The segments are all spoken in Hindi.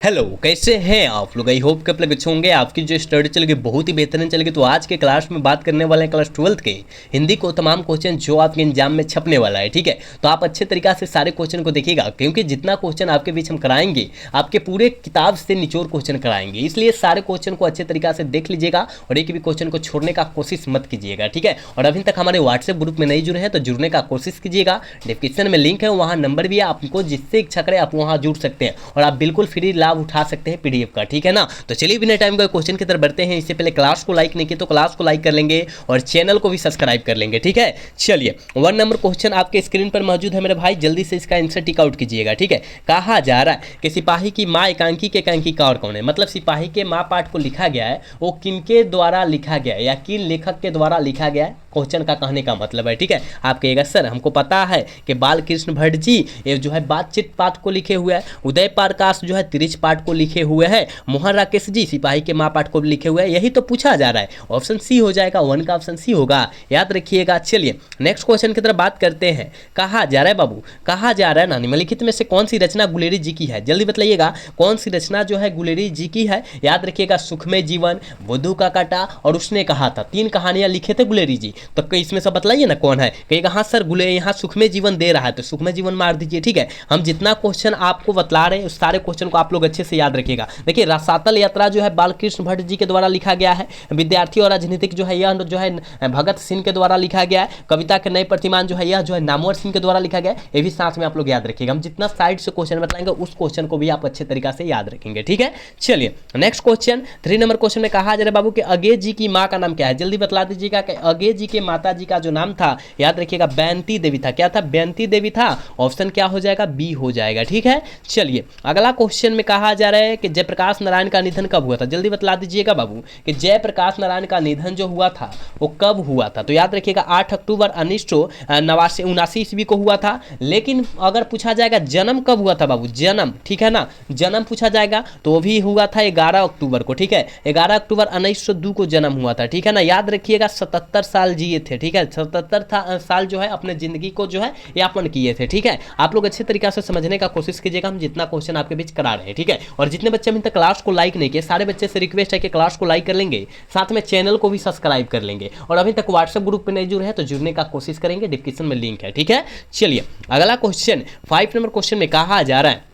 हेलो, कैसे हैं आप लोग। आई होप कि आप लोग अच्छे होंगे। आपकी जो स्टडी चलेगी बहुत ही बेहतरीन चलेगी। तो आज के क्लास में बात करने वाले हैं क्लास 12th के हिंदी को तमाम क्वेश्चन जो आपके एग्जाम में छपने वाला है। ठीक है, तो आप अच्छे तरीका से सारे क्वेश्चन को देखिएगा, क्योंकि जितना क्वेश्चन आपके बीच हम कराएंगे आपके पूरे किताब से निचोड़ क्वेश्चन कराएंगे, इसलिए सारे क्वेश्चन को अच्छे तरीका से देख लीजिएगा और एक भी क्वेश्चन को छोड़ने का कोशिश मत कीजिएगा। ठीक है, और अभी तक हमारे व्हाट्सएप ग्रुप में नहीं जुड़े हैं तो जुड़ने का कोशिश कीजिएगा। डिस्क्रिप्शन में लिंक है, वहाँ नंबर भी है, आपको जिससे इच्छा करे आप वहाँ जुड़ सकते हैं और आप बिल्कुल फ्री लाभ उठा सकते हैं पीडीएफ का। ठीक है ना, तो चलिए बिना टाइम का क्वेश्चन की तरफ बढ़ते हैं। इससे पहले क्लास को लाइक नहीं किया तो क्लास को लाइक कर लेंगे और चैनल को भी सब्सक्राइब कर लेंगे। ठीक है, चलिए 1 नंबर क्वेश्चन आपके स्क्रीन पर मौजूद है मेरे भाई, जल्दी से इसका आंसर टिक आउट कीजिएगा। ठीक है, कहा जा रहा है कि सिपाही की माँ एकांकी के एकांकिका और कौन है। मतलब सिपाही के माँ पाठ को लिखा गया है वो किनके द्वारा लिखा गया है या किन लेखक के द्वारा लिखा गया है, क्वेश्चन का कहने का मतलब है। ठीक है, आप कहिएगा सर हमको पता है कि बाल कृष्ण भट्ट जी ये जो है बातचीत पाठ को लिखे हुए हैं, उदय प्रकाश जो है तिरिच पाठ को लिखे हुए हैं, मोहन राकेश जी सिपाही के माँ पाठ को लिखे हुए हैं। यही तो पूछा जा रहा है, ऑप्शन सी हो जाएगा, 1 का ऑप्शन सी होगा, याद रखिएगा। चलिए नेक्स्ट क्वेश्चन की तरफ बात करते हैं। कहा जा रहा है बाबू, कहा जा रहा है ना निम्नलिखित में से कौन सी रचना गुलेरी जी की है। जल्दी बताइएगा कौन सी रचना जो है गुलेरी जी की है। याद रखिएगा सुखमय जीवन, बुद्धू का काटा और उसने कहा था, 3 कहानियां लिखे थे गुलेरी जी। तो इसमें से बतलाइए ना कौन है। कहिएगा हाँ सर गुले यहाँ सुखमय जीवन दे रहा है तो सुखमय जीवन मार दीजिए। ठीक है, हम जितना क्वेश्चन आपको बतला रहे हैं उस सारे क्वेश्चन को आप लोग अच्छे से याद रखिएगा। देखिए रसातल यात्रा जो है बालकृष्ण भट्ट जी के द्वारा लिखा गया है। विद्यार्थी और राजनीतिक जो है यह जो है भगत सिंह के द्वारा लिखा गया है। कविता के नए प्रतिमान जो है यह जो है नामवर सिंह के द्वारा लिखा गया है। ये भी साथ में आप लोग याद रखिएगा। हम जितना साइड से क्वेश्चन बताएंगे उस क्वेश्चन को भी आप अच्छे तरीका से याद रखेंगे। ठीक है, चलिए नेक्स्ट क्वेश्चन 3 नंबर क्वेश्चन में कहा जा रहा है बाबू कि अगे जी की माँ का नाम क्या है। जल्दी बतला दीजिएगा कि अगे जी के माता जी का जो नाम था याद रखिएगा बेंती देवी था। क्या था, बेंती देवी था। ऑप्शन क्या हो जाएगा, बी हो जाएगा। ठीक है, चलिए अगला क्वेश्चन में कहा जा रहा है कि जयप्रकाश नारायण का निधन कब हुआ था। जल्दी बतला दीजिएगा बाबू कि जयप्रकाश नारायण का निधन जो हुआ था वो कब हुआ था। तो याद रखिएगा 8 अक्टूबर 1979 ईस्वी को हुआ था। लेकिन अगर पूछा जाएगा जन्म कब हुआ था बाबू, जन्म, ठीक है ना, जन्म पूछा जाएगा तो वो भी हुआ था 11 अक्टूबर को। ठीक है, 11 अक्टूबर 1902 को जन्म हुआ था। ठीक है ना, याद रखिएगा 77 साल जिए थे। ठीक है, 77 साल जो है अपने जिंदगी को जो है यापन किए थे। ठीक है, आप लोग अच्छे तरीके से समझने का कोशिश कीजिएगा हम जितना क्वेश्चन आपके बीच करा रहे हैं। ठीक है, और जितने बच्चे अभी तक क्लास को लाइक नहीं किए सारे बच्चे से रिक्वेस्ट है कि क्लास को लाइक कर लेंगे, साथ में चैनल को भी सब्सक्राइब कर लेंगे और अभी तक व्हाट्सएप ग्रुप पे नहीं जुड़े हैं तो जुड़ने का कोशिश करेंगे, डिस्क्रिप्शन में लिंक है। ठीक है, चलिए अगला क्वेश्चन 5 नंबर क्वेश्चन में कहा जा रहा है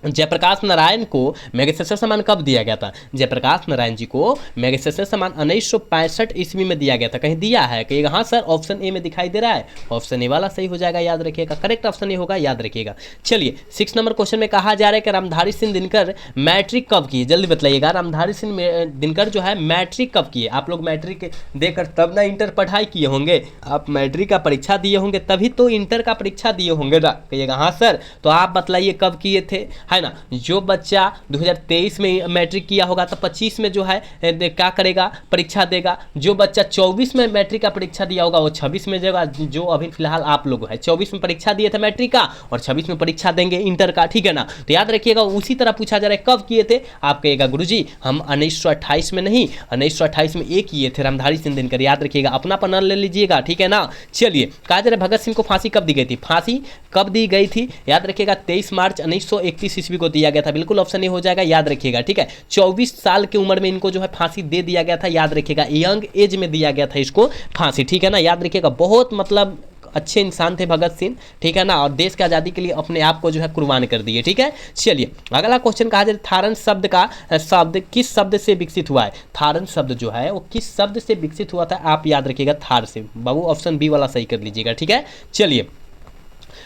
जयप्रकाश नारायण को मैगसेसे सम्मान कब दिया गया था। जयप्रकाश नारायण जी को मैगसेसे सम्मान 1965 ईस्वी में दिया गया था। कहीं दिया है, कहिएगा हाँ सर ऑप्शन ए में दिखाई दे रहा है, ऑप्शन ए वाला सही हो जाएगा। याद रखिएगा करेक्ट ऑप्शन ए होगा, याद रखिएगा। चलिए 6 नंबर क्वेश्चन में कहा जा रहा है कि रामधारी सिंह दिनकर मैट्रिक कब किए। जल्दी बताइएगा रामधारी सिंह दिनकर जो है मैट्रिक कब किए। आप लोग मैट्रिक देकर तब ना इंटर पढ़ाई किए होंगे, आप मैट्रिक का परीक्षा दिए होंगे तभी तो इंटर का परीक्षा दिए होंगे ना। कहिएगा हाँ सर, तो आप बतलाइए कब किए थे, है ना। जो बच्चा 2023 में मैट्रिक किया होगा तो 25 में जो है क्या करेगा, परीक्षा देगा। जो बच्चा 24 में मैट्रिक का परीक्षा दिया होगा वो 26 में देगा। जो अभी फिलहाल आप लोग है 24 में परीक्षा दिए थे मैट्रिक का और 26 में परीक्षा देंगे इंटर का। ठीक है ना, तो याद रखिएगा उसी तरह पूछा जा रहा है कब किए थे। आप कहिएगा गुरुजी हम 1928 में नहीं, 1928 में एक किए थे रामधारी सिंह दिनकर। याद रखिएगा अपना पन्ना ले लीजिएगा। ठीक है ना, चलिए कहा जा रहा है भगत सिंह को फांसी कब दी गई थी। फांसी कब दी गई थी, याद रखिएगा 23 मार्च 1931 ईस्वी को दिया गया था। बिल्कुल ऑप्शन ए हो जाएगा, याद रखिएगा। ठीक है, 24 साल की उम्र में इनको जो है फांसी दे दिया गया था। याद रखिएगा यंग एज में दिया गया था इसको फांसी। ठीक है ना, याद रखिएगा बहुत मतलब अच्छे इंसान थे भगत सिंह। ठीक है ना, और देश की आज़ादी के लिए अपने आप को जो है कुर्बान कर दिए। ठीक है, चलिए अगला क्वेश्चन कहा जाए थारन शब्द का शब्द किस शब्द से विकसित हुआ है। थारन शब्द जो है वो किस शब्द से विकसित हुआ था, आप याद रखिएगा थार से। बाबू ऑप्शन बी वाला सही कर लीजिएगा। ठीक है, चलिए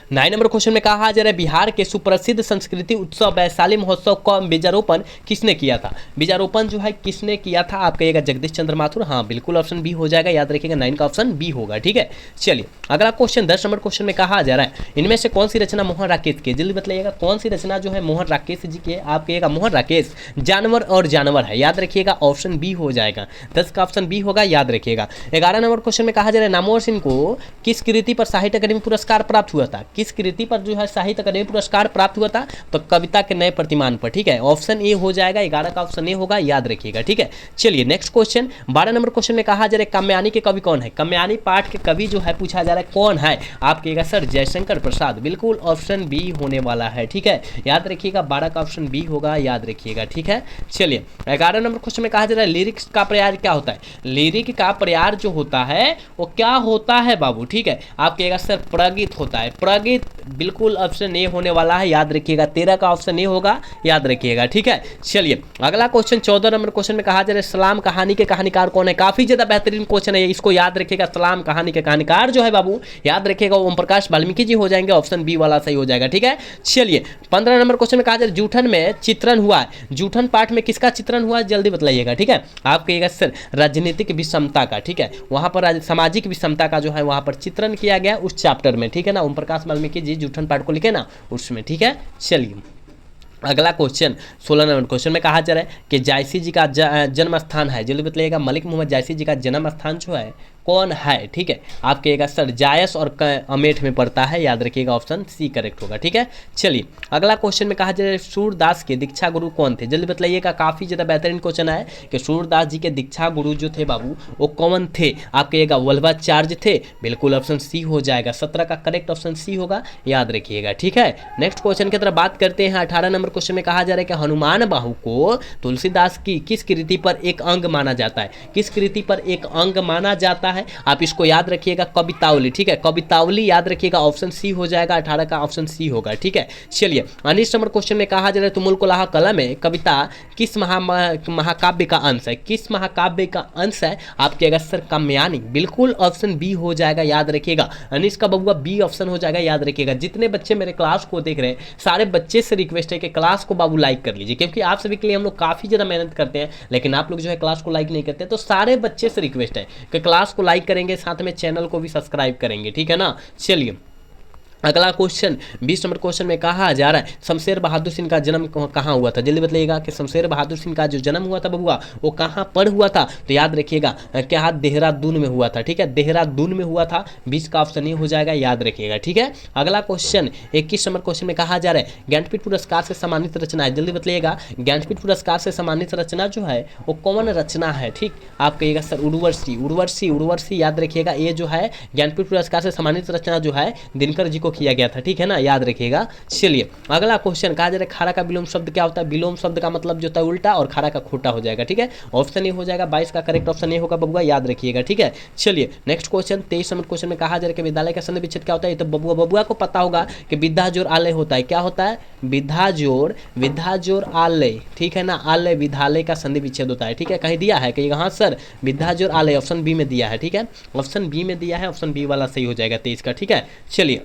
9 नंबर क्वेश्चन में कहा जा रहा है बिहार के सुप्रसिद्ध संस्कृति उत्सव वैशाली महोत्सव का बीजारोपण किसने किया था। बीजारोपण जो है किसने किया था, आप कहिएगा जगदीश चंद्र माथुर। हाँ बिल्कुल ऑप्शन बी हो जाएगा, याद रखिएगा 9 का ऑप्शन बी होगा। ठीक है, चलिए अगला क्वेश्चन 10 नंबर क्वेश्चन में कहा जा रहा है इनमें से कौन सी रचना मोहन राकेश की। जल्दी बताइएगा कौन सी रचना जो है मोहन राकेश जी की। आप कहिएगा मोहन राकेश जानवर और जानवर है, याद रखिएगा ऑप्शन बी हो जाएगा। 10 का ऑप्शन बी होगा, याद रखिएगा। 11 नंबर क्वेश्चन में कहा जा रहा है नामवर सिंह को किस कृति पर साहित्य अकादमी पुरस्कार प्राप्त हुआ था। किस कृति पर जो है साहित्य अकादमी पुरस्कार प्राप्त हुआ था? तो कविता के नए प्रतिमान पर, ठीक है। ऑप्शन ए हो जाएगा, 11 का ऑप्शन ए होगा, याद रखिएगा, ठीक है। चलिए नेक्स्ट क्वेश्चन, 12 नंबर क्वेश्चन में कहा जा रहा है काम्यानी के कवि कौन है? काम्यानी पाठ के कवि जो है पूछा जा रहा है कौन है? आप कहिएगा सर जयशंकर प्रसाद, बिल्कुल ऑप्शन बी होने वाला है, ठीक है। याद रखिएगा 12 का ऑप्शन बी होगा, याद रखिएगा, ठीक है। चलिए 11 नंबर क्वेश्चन में कहा जा रहा है लिरिक्स का प्रयास क्या होता है? लिरिक का प्रयास जो होता है वो क्या होता है बाबू, ठीक है। आप कहिएगा सर प्रगीत होता है, प्रगीत, बिल्कुल ऑप्शन ए होने वाला है, याद रखिएगा। 13 का ऑप्शन ए होगा, याद रखिएगा, ठीक है। चलिए अगला क्वेश्चन 14 नंबर क्वेश्चन में कहा जा रहा है सलाम कहानी के कहानीकार कौन है? काफी ज्यादा बेहतरीन क्वेश्चन है, इसको याद रखिएगा। सलाम कहानी के कहानीकार जो है बाबू, याद रखिएगा ओम प्रकाश वाल्मीकि जी हो जाएंगे, ऑप्शन बी वाला सही हो जाएगा, ठीक है। चलिए 15 नंबर क्वेश्चन में कहा जा रहा है जूठन में चित्रण हुआ है, जूठन पाठ में किसका चित्रण हुआ है? जल्दी बतलाइएगा, ठीक है। आप कहिएगा सर राजनीतिक विषमता का, ठीक है। वहां पर सामाजिक विषमता का जो है वहां पर चित्रण किया गया उस चैप्टर में, ठीक है ना। ओम प्रकाश वाल्मीकि जी जूठन पाठ को लिखे ना उसमें, ठीक है। चलिए अगला क्वेश्चन 16 नंबर क्वेश्चन में कहा जा रहा है कि जायसी जी का जन्म स्थान है, जल्दी बतलाइएगा। मलिक मोहम्मद जायसी जी का जन्म स्थान जो है कौन है, ठीक है। आप कहिएगा सर जायस और अमेठ में पड़ता है, याद रखिएगा, ऑप्शन सी करेक्ट होगा, ठीक है। चलिए अगला क्वेश्चन में कहा जा रहा है सूरदास के दीक्षा गुरु कौन थे? जल्दी बतलाइएगा, काफी ज्यादा बेहतरीन क्वेश्चन है कि सूरदास जी के दीक्षा गुरु जो थे बाबू वो कौन थे? आप कहिएगा वल्लभाचार्य थे, बिल्कुल ऑप्शन सी हो जाएगा। 17 का करेक्ट ऑप्शन सी होगा, याद रखिएगा, ठीक है। नेक्स्ट क्वेश्चन की तरफ बात करते हैं। 18 नंबर क्वेश्चन में कहा जा रहा है कि हनुमान बाहु को तुलसीदास की किस कृति पर एक अंग माना जाता है? किस कृति पर एक अंग माना जाता है? आप इसको याद रखिएगा, कवितावली, ठीक है। कवितावली याद रखिएगा, ऑप्शन सी हो जाएगा। 18 का ऑप्शन सी होगा, ठीक है। चलिए 19 नंबर क्वेश्चन में कहा जा रहा है तुमुल को लाहा कलम में कविता किस महाकाव्य का अंश है? किस महाकाव्य का अंश है? आप कहिएगा सर काम्यानी, बिल्कुल ऑप्शन बी हो जाएगा, याद रखिएगा। 19 का बबुआ बी ऑप्शन हो जाएगा, याद रखिएगा। जितने बच्चे मेरे क्लास को देख रहे हैं सारे बच्चे से रिक्वेस्ट है कि क्लास को बाबू लाइक कर लीजिए, क्योंकि आप सभी के लिए हम लोग काफी ज्यादा मेहनत करते हैं, लेकिन आप लोग जो है क्लास को लाइक नहीं करते। तो सारे बच्चे से रिक्वेस्ट है कि क्लास को लाइक करेंगे, साथ में चैनल को भी सब्सक्राइब करेंगे, ठीक है ना। चलिए अगला क्वेश्चन 20 नंबर क्वेश्चन में कहा जा रहा है शमशेर बहादुर सिंह का जन्म कहाँ हुआ था? जल्दी बताइएगा कि शमशेर बहादुर सिंह का जो जन्म हुआ था बबुआ वो कहाँ पर हुआ था? तो याद रखिएगा क्या, देहरादून में हुआ था, ठीक है। देहरादून में हुआ था, 20 का ऑप्शन ये हो जाएगा, याद रखिएगा, ठीक है। अगला क्वेश्चन 21 नंबर क्वेश्चन में कहा जा रहा है ज्ञानपीठ पुरस्कार से सम्मानित रचना है। जल्दी बताइएगा ज्ञानपीठ पुरस्कार से सम्मानित रचना जो है वो कौन रचना है? ठीक, आप कहिएगा सर उर्वशी, उर्वशी, उर्वशी, याद रखिएगा। ये जो है ज्ञानपीठ पुरस्कार से सम्मानित रचना जो है दिनकर जी को किया गया था, ठीक है ना, याद रखिएगा। चलिए अगला क्वेश्चन कहा जा रहा है खारा का विलोम शब्द क्या होता है? विलोम शब्द का मतलब जो होता है उल्टा और खारा का खोटा हो जाएगा, ठीक है। ऑप्शन ए हो जाएगा, 22 का करेक्ट ऑप्शन ए होगा बबुआ, याद रखिएगा, ठीक है। चलिए नेक्स्ट क्वेश्चन 23 नंबर क्वेश्चन में कहा जा रहा है कि विद्यालय का संधि विच्छेद क्या होता है? तो बबुआ को पता होगा कि विद्या जोड़ आलय होता है। क्या होता है? विद्या जोड़ आलय, ठीक है ना। आलय विद्यालय का संधि विच्छेद होता है, ठीक है। कहीं दिया है कि हाँ सर विद्या जोड़ आलय, ऑप्शन बी में दिया है, ठीक है। ऑप्शन बी में दिया है, ऑप्शन बी वाला सही हो जाएगा 23 का, ठीक है। चलिए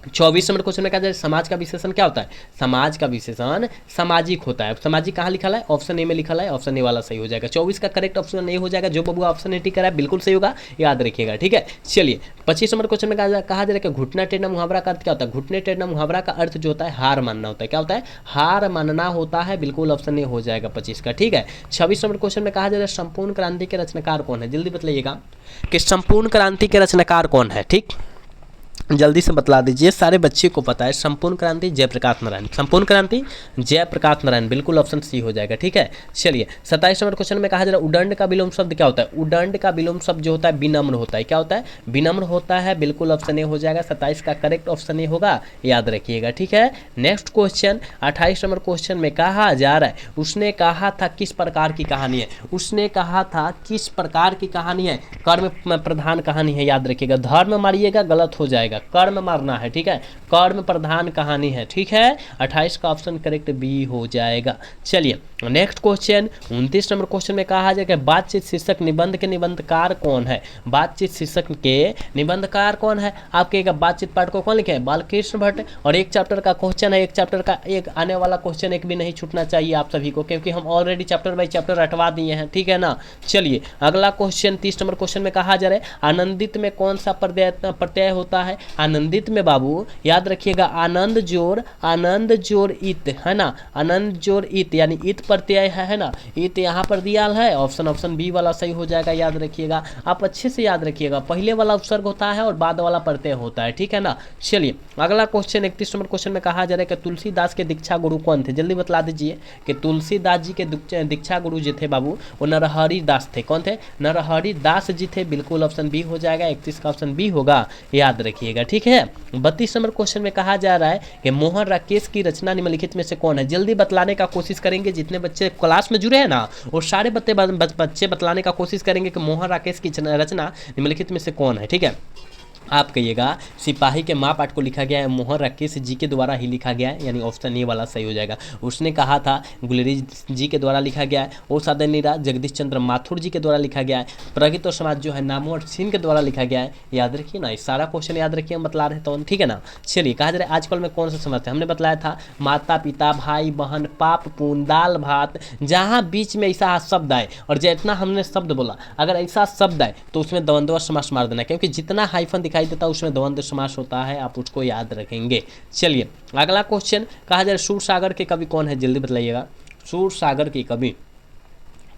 24 नंबर क्वेश्चन में कहा जाए समाज का विशेषण क्या होता है? समाज का विशेषण सामाजिक होता है। सामाजिक कहाँ लिखा है? ऑप्शन ए में लिखा है, ऑप्शन ए वाला सही हो जाएगा। 24 का करेक्ट ऑप्शन ए हो जाएगा, जो बबुआ ऑप्शन ए टिक करा है बिल्कुल सही होगा, याद रखिएगा, ठीक है। चलिए 25 नंबर क्वेश्चन में कहा जा रहा है कि घुटना टेढ़ना मुहावरा का अर्थ क्या होता है? घुटने टेढ़ना मुहावरा का अर्थ जो होता है हार मानना होता है। क्या होता है? हार मानना होता है, बिल्कुल ऑप्शन ए हो जाएगा 25 का, ठीक है। 26 नंबर क्वेश्चन में कहा जा रहा है संपूर्ण क्रांति के रचनाकार कौन है? जल्दी बताइएगा कि संपूर्ण क्रांति के रचनाकार कौन है, ठीक, जल्दी से बतला दीजिए, सारे बच्चे को पता है। संपूर्ण क्रांति जयप्रकाश नारायण, संपूर्ण क्रांति जयप्रकाश नारायण, बिल्कुल ऑप्शन सी हो जाएगा, ठीक है। चलिए 27 नंबर क्वेश्चन में कहा जा रहा है उदंड का विलोम शब्द क्या होता है? उदंड का विलोम शब्द जो होता है विनम्र होता है। क्या होता है? विनम्र होता है, बिल्कुल ऑप्शन ए हो जाएगा। 27 का करेक्ट ऑप्शन ए होगा, याद रखिएगा, ठीक है। नेक्स्ट क्वेश्चन 28 नंबर क्वेश्चन में कहा जा रहा है उसने कहा था किस प्रकार की कहानी है? उसने कहा था किस प्रकार की कहानी है? कर्म प्रधान कहानी है, याद रखिएगा। धर्म मारिएगा गलत हो जाएगा, कर्म मारना है, ठीक है। कर्म प्रधान कहानी है, ठीक है। 28 का ऑप्शन करेक्ट बी हो जाएगा। चलिए नेक्स्ट क्वेश्चन 29 नंबर क्वेश्चन में कहा जाएगा बातचीत शीर्षक निबंध के निबंधकार कौन है? बातचीत शीर्षक के निबंधकार कौन है? आप कहेगा बातचीत पाठ को कौन लिखे हैं? बालकृष्ण भट्ट। और एक चैप्टर का क्वेश्चन है, एक चैप्टर का एक आने वाला क्वेश्चन एक भी नहीं छूटना चाहिए आप सभी को, क्योंकि हम ऑलरेडी चैप्टर बाई चैप्टर हटवा दिए हैं, ठीक है ना। चलिए अगला क्वेश्चन 30 नंबर क्वेश्चन में कहा जा रहा है आनंदित में कौन सा प्रत्यय होता है? आनंदित में बाबू याद रखिएगा आनंद जोर इत है ना, आनंद जोर इत यानी इत प्रत्यय है ना, इत यहाँ पर दिया है। ऑप्शन बी वाला सही हो जाएगा, याद रखिएगा। आप अच्छे से याद रखिएगा, पहले वाला उपसर्ग होता है और बाद वाला प्रत्यय होता है, ठीक है ना। चलिए अगला क्वेश्चन 31 नंबर क्वेश्चन में कहा जा रहा है कि तुलसीदास के दीक्षा गुरु कौन थे, जल्दी बतला दीजिए कि तुलसीदास जी के दीक्षा गुरु जो थे बाबू वो नरहरि दास थे। कौन थे? नरहरि दास जी थे, बिल्कुल ऑप्शन बी हो जाएगा, 31 का ऑप्शन बी होगा, याद रखिएगा, ठीक है। 32 नंबर क्वेश्चन में कहा जा रहा है कि मोहन राकेश की रचना निम्नलिखित में से कौन है, जल्दी बतलाने का कोशिश करेंगे। जितने बच्चे क्लास में जुड़े हैं ना वो सारे बच्चे बतलाने का कोशिश करेंगे कि मोहन राकेश की रचना निम्नलिखित में से कौन है, ठीक है। आप कहिएगा सिपाही के माँ पाठ को लिखा गया है मोहन राकेश जी के द्वारा ही लिखा गया है, यानी ऑप्शन ए वाला सही हो जाएगा। उसने कहा था गुलरी जी के द्वारा लिखा गया है। ओ साधनीरा जगदीश चंद्र माथुर जी के द्वारा लिखा गया है। प्रगति और समाज जो है नामवर सिंह के द्वारा लिखा गया है, याद रखिए ना, इस सारा क्वेश्चन याद रखिए, हम बतला रहे तो ठीक है ना। चलिए कहा जा रहा है आजकल में कौन सा समाज है, हमने बतलाया था माता पिता भाई बहन पाप पुण्य दाल भात, जहाँ बीच में ऐसा शब्द आए और जितना हमने शब्द बोला अगर ऐसा शब्द आए तो उसमें द्वंद्व समास मार देना, क्योंकि जितना हाइफन दिखाई देता है उसमें द्वंद्व समास होता है, आप उसको याद रखेंगे। चलिए अगला क्वेश्चन कहा जाए सूरसागर के कवि कौन है, जल्दी बताइएगा। सूरसागर के कवि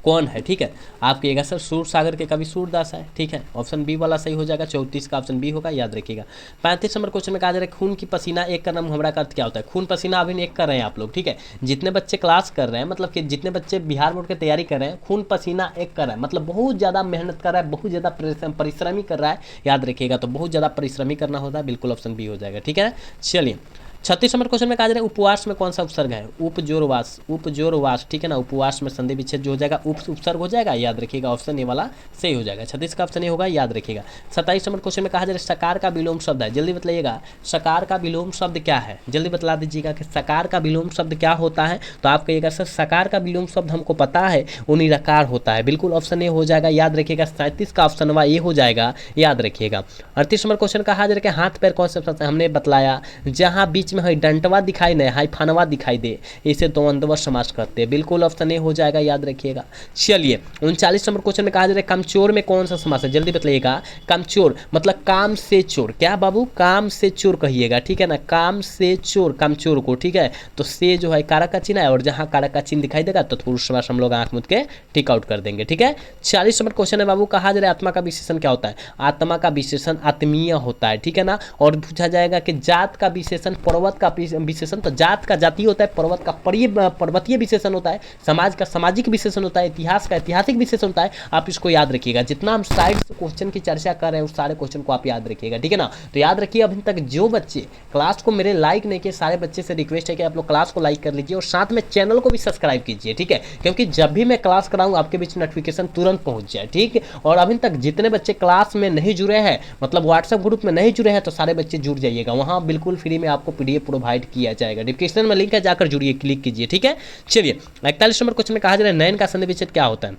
कौन है, ठीक है। आप कहिएगा सर सूरसागर के कवि सूरदास है, ठीक है, ऑप्शन बी वाला सही हो जाएगा, 34 का ऑप्शन बी होगा, याद रखिएगा। 35 नंबर क्वेश्चन में कहा जा रहा है खून की पसीना एक का नाम हमरा का अर्थ क्या होता है। खून पसीना अभी एक कर रहे हैं आप लोग, ठीक है। जितने बच्चे क्लास कर रहे हैं मतलब कि जितने बच्चे बिहार बोर्ड की तैयारी कर रहे हैं, खून पसीना एक कर रहा है मतलब बहुत ज़्यादा मेहनत कर रहा है, बहुत ज़्यादा परिश्रमी कर रहा है, याद रखिएगा। तो बहुत ज़्यादा परिश्रमी करना होता है, बिल्कुल ऑप्शन बी हो जाएगा, ठीक है। चलिए 36 नंबर क्वेश्चन में कहा जा रहा है उपवास में कौन सा उपसर्ग है, उपजोरवास, ठीक है ना। उपवास में संधि विच्छेद जो हो जाएगा उपसर्ग हो जाएगा, याद रखिएगा, ऑप्शन ए वाला सही हो जाएगा। 36 का ऑप्शन ए होगा, याद रखिएगा। 27 नंबर क्वेश्चन में कहा जा रहा है सकार का विलोम शब्द है, जल्दी बताइएगा सकार का विलोम शब्द क्या है, जल्दी बतला दीजिएगा कि सकार का विलोम शब्द क्या होता है। तो आप कहिएगा सर सकार का विलोम शब्द हमको पता है वो निराकार होता है, बिल्कुल ऑप्शन ए हो जाएगा, याद रखिएगा। 37 का ऑप्शन वा ए हो जाएगा, याद रखिएगा। 38 नंबर क्वेश्चन कहा जा रहा है कि हाथ पैर कौन सा शब्द है, हमने बतलाया जहाँ बीच में है डंटवा दिखाई नहीं हाई फानवा दिखाई दे इसे द्वंद्व समास करते हैं, बिल्कुल ऑप्शन ए हो जाएगा, याद रखिएगा। चलिए 39 नंबर क्वेश्चन में कहा जा रहा है कामचोर में कौन सा समास है, जल्दी बताइएगा। कामचोर मतलब काम से चोर, क्या बाबू काम से चोर कहिएगा, ठीक है ना, काम से चोर, कामचोर को, ठीक है। तो से जो है कारक का चिन्ह है और जहाँ कारक का चिन्ह दिखाई देगा तो पुरुष समास हम लोग आंख मूंद के टिक आउट कर देंगे, ठीक है। 40 नंबर क्वेश्चन है बाबू कहा जा रहा है आत्मा का विशेषण क्या होता है, आत्मा का विशेषण आत्मीय होता है, ठीक है ना। और पूछा जाएगा कि जात का विशेषण पर्वत का विशेषण, तो जात का जातीय होता है, पर्वत का पर्वतीय विशेषण होता है, समाज का सामाजिक विशेषण होता है, इतिहास का ऐतिहासिक विशेषण होता है। आप इसको याद रखिएगा, जितना हम साइड से क्वेश्चन की चर्चा कर रहे हैं उस सारे क्वेश्चन को आप याद रखिएगा, ठीक है ना। तो याद रखिए अभी तक जो बच्चे क्लास को मेरे लाइक नहीं किए सारे बच्चे से रिक्वेस्ट है कि आप लोग क्लास को लाइक कर लीजिए और साथ में चैनल को भी सब्सक्राइब कीजिए, ठीक है, क्योंकि जब भी मैं क्लास कराऊँ आपके बीच नोटिफिकेशन तुरंत पहुंच जाए, ठीक है। और अभी तक जितने बच्चे क्लास में नहीं जुड़े हैं मतलब व्हाट्सएप ग्रुप में नहीं जुड़े हैं तो सारे बच्चे जुड़ जाइएगा, वहाँ बिल्कुल फ्री में आपको PDF प्रोवाइड किया जाएगा, डिस्क्रिप्शन में लिंक है, जाकर जुड़िए, क्लिक कीजिए, ठीक है। चलिए 41 नंबर क्वेश्चन में कहा जा रहा है नयन का संधि विच्छेद क्या होता है,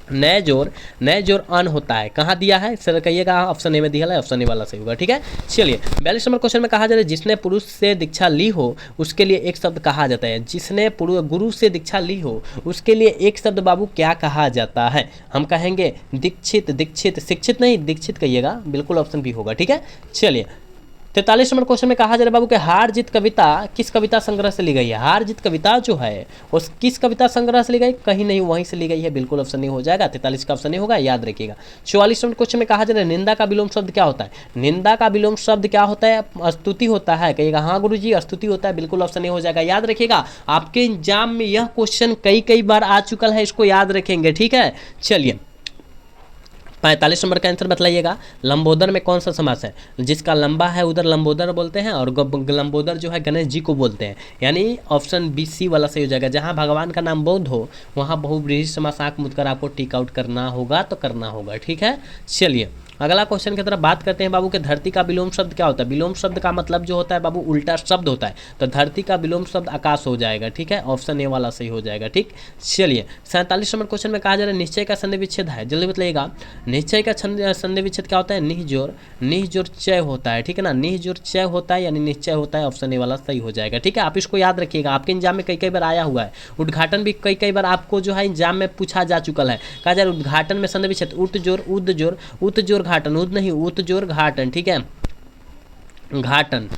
नए जोर अन होता है, कहाँ दिया है सर कहिएगा, ऑप्शन ए में दिया है, ऑप्शन ए वाला सही होगा, ठीक है। चलिए 42 नंबर क्वेश्चन में कहा जा रहा है जिसने पुरुष से दीक्षा ली हो उसके लिए एक शब्द कहा जाता है, जिसने गुरु से दीक्षा ली हो उसके लिए एक शब्द बाबू क्या कहा जाता है, हम कहेंगे दीक्षित, शिक्षित नहीं दीक्षित कहिएगा, बिल्कुल ऑप्शन बी होगा, ठीक है। चलिए 43 नंबर क्वेश्चन में कहा जा रहा है बाबू कि हार जीत कविता किस कविता संग्रह से ली गई है, हार जीत कविता जो है उस किस कविता संग्रह से ली गई, कहीं नहीं वहीं से ली गई है, बिल्कुल ऑप्शन नहीं हो जाएगा, 43 का ऑप्शन नहीं होगा, याद रखिएगा। 44 नंबर क्वेश्चन में कहा जा रहा है निंदा का विलोम शब्द क्या होता है, निंदा का विलोम शब्द क्या होता है, स्तुति होता है, कहिएगा हाँ गुरुजी स्तुति होता है, बिल्कुल ऑप्शन नहीं हो जाएगा, याद रखिएगा। आपके एग्जाम में यह क्वेश्चन कई बार आ चुका है, इसको याद रखेंगे, ठीक है। चलिए 45 नंबर का आंसर बताइएगा लंबोदर में कौन सा समास है, जिसका लंबा है उधर लंबोदर बोलते हैं और लंबोदर जो है गणेश जी को बोलते हैं, यानी ऑप्शन बी सी वाला सही हो जाएगा। जहां भगवान का नाम बौद्ध हो वहां बहुव्रीहि समास आंख मूंद कर आपको टिक आउट करना होगा, तो करना होगा, ठीक है। चलिए अगला क्वेश्चन की तरफ बात करते हैं बाबू के धरती का विलोम शब्द क्या होता है, विलोम शब्द का मतलब जो होता है बाबू उल्टा शब्द होता है, तो धरती का विलोम शब्द आकाश हो जाएगा, ठीक है, ऑप्शन ए वाला सही हो जाएगा, ठीक। चलिए 47 नंबर क्वेश्चन में कहा जा रहा है निश्चय का संधि विच्छेद है, जल्दी बताइएगा निश्चय का संधि विच्छेद क्या होता है, निह जोर चय होता है, ठीक है ना, निह जोर चय होता है यानी निश्चय होता है, ऑप्शन ए वाला सही हो जाएगा, ठीक है। आप इसको याद रखिएगा, आपके एग्जाम में कई बार आया हुआ है, उद्घाटन भी कई बार आपको जो है एग्जाम में पूछा जा चुका है, कहा जा रहा है उद्घाटन में संधि विच्छेद उत जोर घाटन, उद नहीं उत जोर घाटन, ठीक है। घाटन,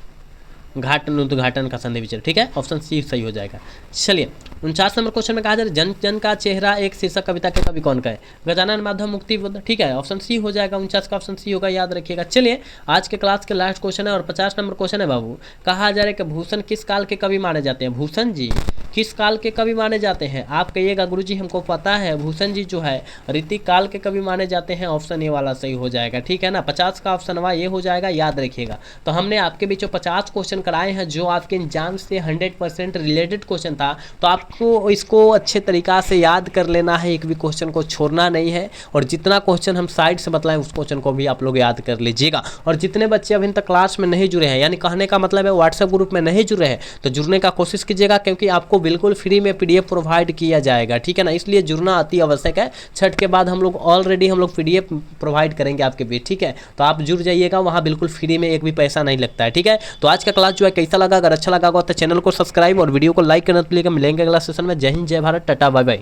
घाटन उद्घाटन का संधि विच्छेद, ठीक है, ऑप्शन सी सही हो जाएगा। चलिए 49 नंबर क्वेश्चन में कहा जा रहा है जन जन का चेहरा एक शीर्षक कविता के कवि कौन का है? गजानन माधव मुक्ति बुद्ध, ठीक है, ऑप्शन सी हो जाएगा। 49 का ऑप्शन सी होगा, याद रखिएगा। चलिए आज के क्लास के लास्ट क्वेश्चन है और 50 नंबर क्वेश्चन है बाबू। कहा जा रहा है कि भूषण किस काल के कवि माने जाते हैं? भूषण जी किस काल के कवि माने जाते हैं? आप कहिएगा गुरुजी हमको पता है, भूषण जी जो है ऋतिक काल के कवि माने जाते हैं। ऑप्शन ए वाला सही हो जाएगा, ठीक है ना। 50 का ऑप्शन वा ये हो जाएगा, याद रखिएगा। तो हमने आपके बीचों 50 क्वेश्चन कराए हैं जो आपके एग्जाम से 100% रिलेटेड क्वेश्चन था, तो आपको इसको अच्छे तरीका से याद कर लेना है, एक भी क्वेश्चन को छोड़ना नहीं है। और जितना क्वेश्चन हम साइड से बतलाएं उस क्वेश्चन को भी आप लोग याद कर लीजिएगा। और जितने बच्चे अभी तक क्लास में नहीं जुड़े हैं, यानी कहने का मतलब है व्हाट्सएप ग्रुप में नहीं जुड़े हैं, तो जुड़ने का कोशिश कीजिएगा, क्योंकि आपको बिल्कुल फ्री में पीडीएफ प्रोवाइड किया जाएगा, ठीक है ना। इसलिए जुड़ना अति आवश्यक है। छठ के बाद हम लोग ऑलरेडी पीडीएफ प्रोवाइड करेंगे आपके बीच, ठीक है। तो आप जुड़ जाइएगा, वहाँ बिल्कुल फ्री में, एक भी पैसा नहीं लगता है, ठीक है। तो आज का क्लास जो है कैसा लगा? अगर अच्छा लगा हो तो चैनल को सब्सक्राइब और वीडियो को लाइक करना तो मिलेंगे अगला सेशन में। जय हिंद, जय भारत, टाटा, बाय बाय।